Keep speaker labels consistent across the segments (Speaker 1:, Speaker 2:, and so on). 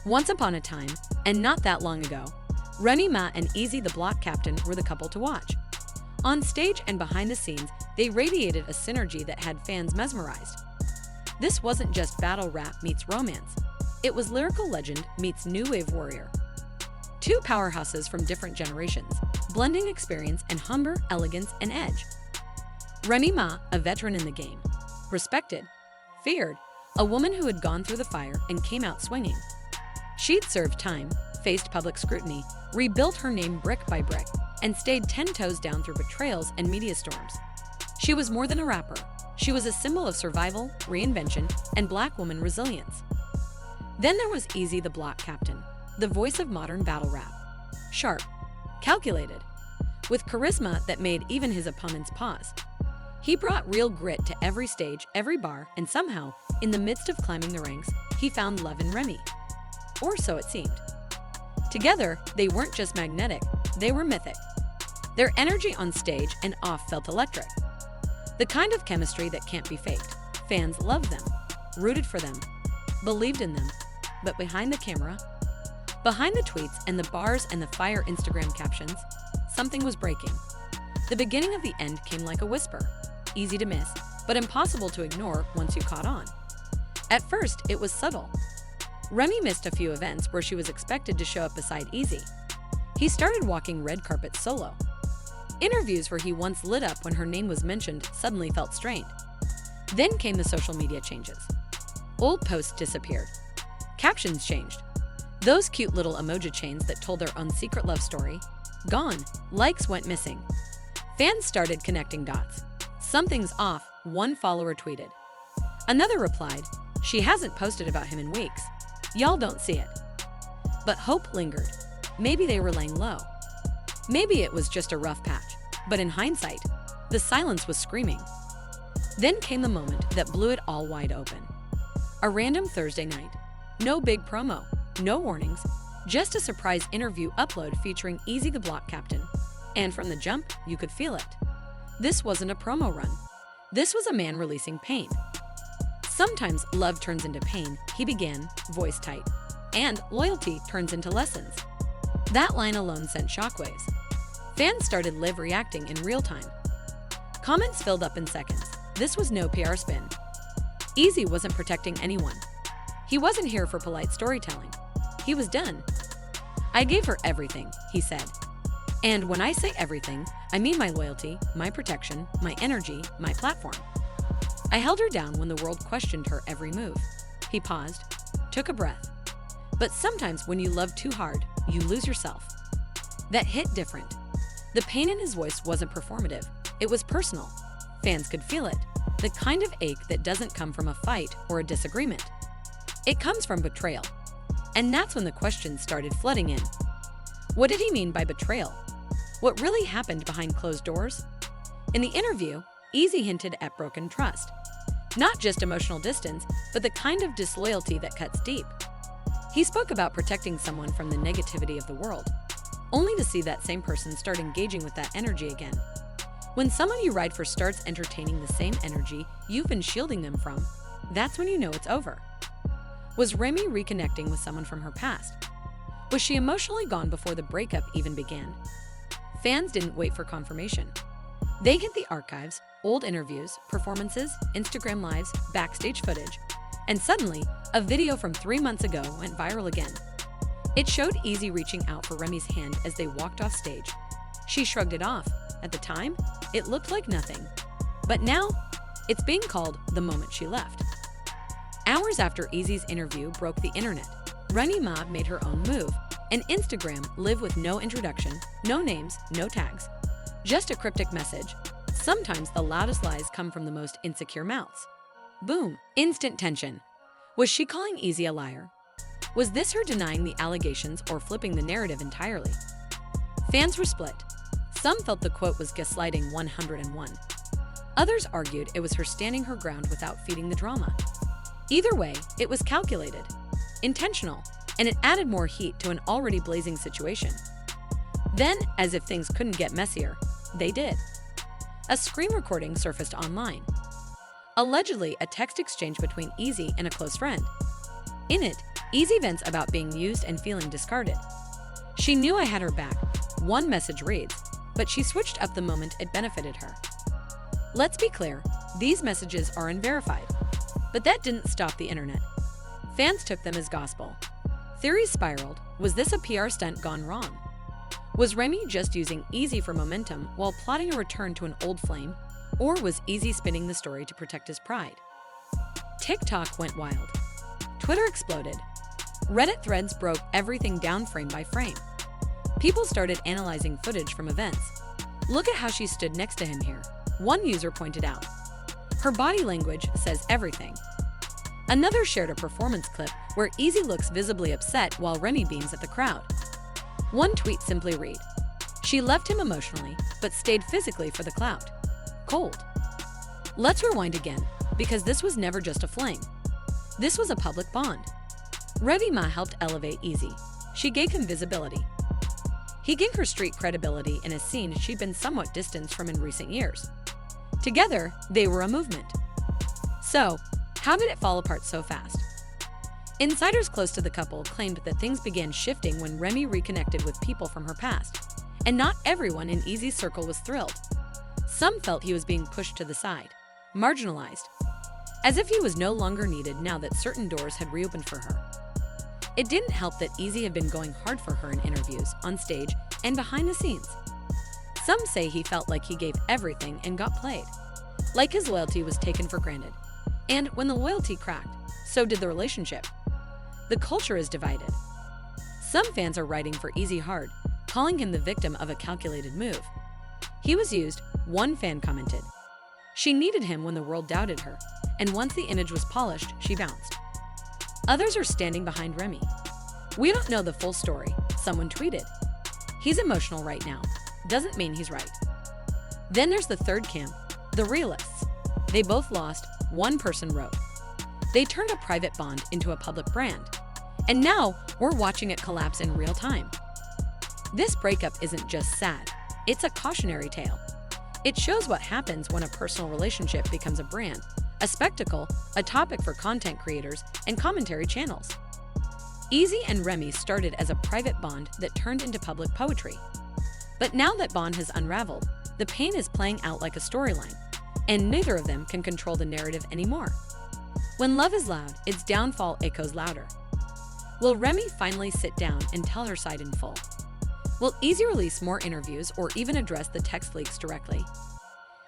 Speaker 1: Once upon a time, and not that long ago, Remy Ma and Easy the Block Captain were the couple to watch. On stage and behind the scenes, they radiated a synergy that had fans mesmerized. This wasn't just battle rap meets romance. It was lyrical legend meets new wave warrior. Two powerhouses from different generations, blending experience and humor, elegance, and edge. Remy Ma, a veteran in the game, respected, feared, a woman who had gone through the fire and came out swinging. She'd served time, faced public scrutiny, rebuilt her name brick by brick, and stayed 10 toes down through betrayals and media storms. She was more than a rapper. She was a symbol of survival, reinvention, and Black woman resilience. Then there was Easy the Block Captain, the voice of modern battle rap. Sharp, calculated, with charisma that made even his opponents pause. He brought real grit to every stage, every bar, and somehow, in the midst of climbing the ranks, he found love in Remy. Or so it seemed. Together, they weren't just magnetic, they were mythic. Their energy on stage and off felt electric. The kind of chemistry that can't be faked. Fans loved them, rooted for them, believed in them. But behind the camera, behind the tweets and the bars and the fire Instagram captions, something was breaking. The beginning of the end came like a whisper, easy to miss, but impossible to ignore once you caught on. At first, it was subtle. Remy missed a few events where she was expected to show up beside Easy. He started walking red carpets solo. Interviews where he once lit up when her name was mentioned suddenly felt strained. Then came the social media changes. Old posts disappeared. Captions changed. Those cute little emoji chains that told their own secret love story, gone. Likes went missing. Fans started connecting dots. Something's off, one follower tweeted. Another replied, she hasn't posted about him in weeks. Y'all don't see it. But hope lingered. Maybe they were laying low. Maybe it was just a rough patch. But in hindsight, the silence was screaming. Then came the moment that blew it all wide open. A random Thursday night. No big promo, no warnings, just a surprise interview upload featuring Easy the Block Captain. And from the jump, you could feel it. This wasn't a promo run. This was a man releasing pain. Sometimes love turns into pain, he began, voice tight. And loyalty turns into lessons. That line alone sent shockwaves. Fans started live reacting in real time. Comments filled up in seconds. This was no PR spin. Easy wasn't protecting anyone. He wasn't here for polite storytelling. He was done. I gave her everything, he said. And when I say everything, I mean my loyalty, my protection, my energy, my platform. I held her down when the world questioned her every move. He paused, took a breath. But sometimes when you love too hard, you lose yourself. That hit different. The pain in his voice wasn't performative. It was personal. Fans could feel it. The kind of ache that doesn't come from a fight or a disagreement. It comes from betrayal. And that's when the questions started flooding in. What did he mean by betrayal? What really happened behind closed doors? In the interview, Easy hinted at broken trust. Not just emotional distance, but the kind of disloyalty that cuts deep. He spoke about protecting someone from the negativity of the world, only to see that same person start engaging with that energy again. When someone you ride for starts entertaining the same energy you've been shielding them from, that's when you know it's over. Was Remy reconnecting with someone from her past? Was she emotionally gone before the breakup even began? Fans didn't wait for confirmation. They hit the archives, old interviews, performances, Instagram lives, backstage footage, and suddenly, a video from 3 months ago went viral again. It showed Easy reaching out for Remy's hand as they walked off stage. She shrugged it off. At the time, it looked like nothing. But now, it's being called the moment she left. Hours after Easy's interview broke the internet, Remy Ma made her own move, an Instagram live with no introduction, no names, no tags. Just a cryptic message. Sometimes the loudest lies come from the most insecure mouths. Boom, instant tension. Was she calling Easy a liar? Was this her denying the allegations or flipping the narrative entirely? Fans were split. Some felt the quote was gaslighting 101. Others argued it was her standing her ground without feeding the drama. Either way, it was calculated, intentional, and it added more heat to an already blazing situation. Then, as if things couldn't get messier, they did. A screen recording surfaced online. Allegedly, a text exchange between Easy and a close friend. In it, Easy vents about being used and feeling discarded. "She knew I had her back," one message reads, but she switched up the moment it benefited her. Let's be clear, these messages are unverified. But that didn't stop the internet. Fans took them as gospel. Theories spiraled. Was this a PR stunt gone wrong? Was Remy just using Easy for momentum while plotting a return to an old flame? Or was Easy spinning the story to protect his pride? TikTok went wild. Twitter exploded. Reddit threads broke everything down frame by frame. People started analyzing footage from events. "Look at how she stood next to him here," one user pointed out. "Her body language says everything." Another shared a performance clip where Easy looks visibly upset while Remy beams at the crowd. One tweet simply read, "She left him emotionally, but stayed physically for the clout. Cold." Let's rewind again, because this was never just a fling. This was a public bond. Remy Ma helped elevate Easy. She gave him visibility. He gave her street credibility in a scene she'd been somewhat distanced from in recent years. Together, they were a movement. So, how did it fall apart so fast? Insiders close to the couple claimed that things began shifting when Remy reconnected with people from her past, and not everyone in Easy's circle was thrilled. Some felt he was being pushed to the side, marginalized, as if he was no longer needed now that certain doors had reopened for her. It didn't help that Easy had been going hard for her in interviews, on stage, and behind the scenes. Some say he felt like he gave everything and got played, like his loyalty was taken for granted. And when the loyalty cracked, so did the relationship. The culture is divided. Some fans are writing for Easy hard, calling him the victim of a calculated move. "He was used," one fan commented. "She needed him when the world doubted her, and once the image was polished, she bounced." Others are standing behind Remy. "We don't know the full story," someone tweeted. "He's emotional right now. Doesn't mean he's right." Then there's the third camp, the realists. "They both lost," one person wrote. "They turned a private bond into a public brand. And now we're watching it collapse in real time." This breakup isn't just sad, it's a cautionary tale. It shows what happens when a personal relationship becomes a brand, a spectacle, a topic for content creators and commentary channels. Easy and Remy started as a private bond that turned into public poetry. But now that bond has unraveled, the pain is playing out like a storyline, and neither of them can control the narrative anymore. When love is loud, its downfall echoes louder. Will Remy finally sit down and tell her side in full? Will Easy release more interviews or even address the text leaks directly?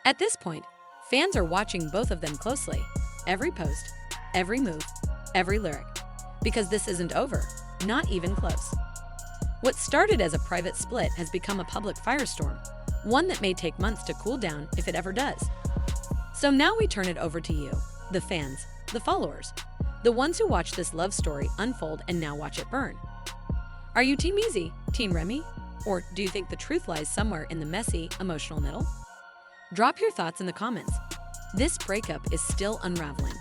Speaker 1: At this point, fans are watching both of them closely. Every post, every move, every lyric. Because this isn't over, not even close. What started as a private split has become a public firestorm, one that may take months to cool down if it ever does. So now we turn it over to you, the fans, the followers, the ones who watch this love story unfold and now watch it burn. Are you Team Easy, Team Remy? Or do you think the truth lies somewhere in the messy, emotional middle? Drop your thoughts in the comments. This breakup is still unraveling.